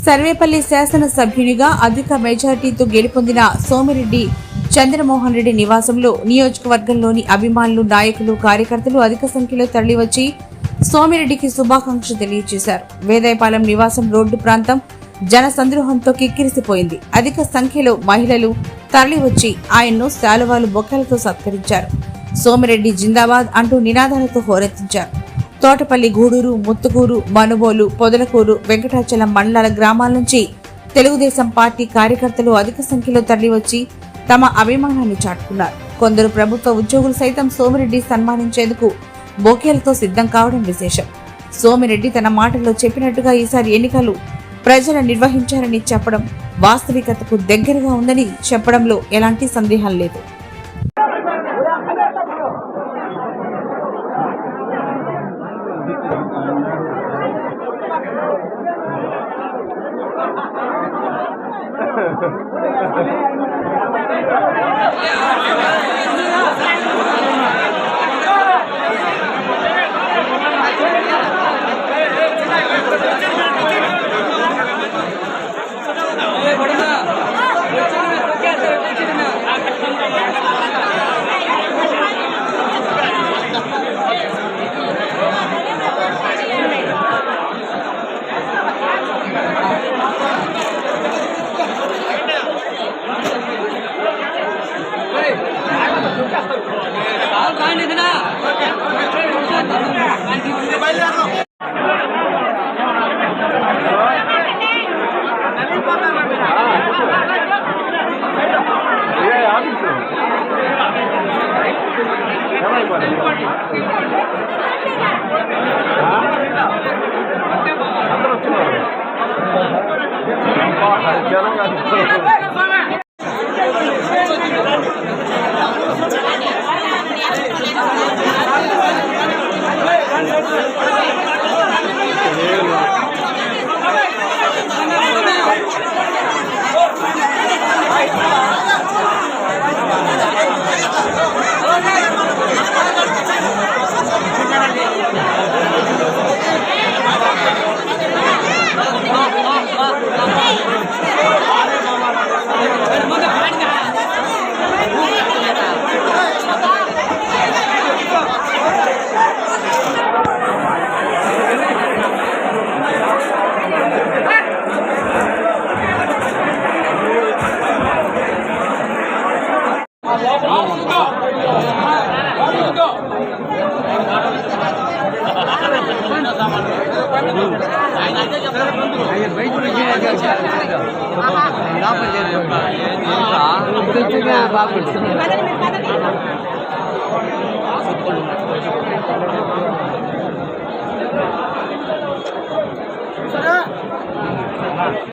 సర్వేపల్లి శాసనసభ్యునిగా అధిక మెజార్టీతో గెలుపొందిన సోమిరెడ్డి చంద్రమోహన్ రెడ్డి నివాసంలో నియోజకవర్గంలోని అభిమానులు, నాయకులు, కార్యకర్తలు అధిక సంఖ్యలో తరలివచ్చి సోమిరెడ్డికి శుభాకాంక్షలు తెలియజేశారు. వేదాయపాలెం నివాసం రోడ్డు ప్రాంతం జన సంద్రోహంతో కిక్కిరిసిపోయింది. అధిక సంఖ్యలో మహిళలు తరలివచ్చి ఆయన్ను శాలువాలు, బొక్కలతో సత్కరించారు. సోమిరెడ్డి జిందాబాద్ అంటూ నినాదాలతో హోరెత్తించారు. తోటపల్లి, గూడూరు, ముత్తుకూరు, మనుబోలు, పొదలకూరు, వెంకటాచలం మండలాల గ్రామాల నుంచి తెలుగుదేశం పార్టీ కార్యకర్తలు అధిక సంఖ్యలో తరలివచ్చి తమ అభిమానాన్ని చాటుకున్నారు. కొందరు ప్రభుత్వ ఉద్యోగులు సైతం సోమిరెడ్డి సన్మానించేందుకు బొకేలతో సిద్ధం కావడం విశేషం. సోమిరెడ్డి తన మాటల్లో చెప్పినట్టుగా ఈసారి ఎన్నికలు ప్రజలు నిర్వహించారని చెప్పడం వాస్తవికతకు దగ్గరగా ఉందని చెప్పడంలో ఎలాంటి సందేహం లేదు. బాగుంటుంది.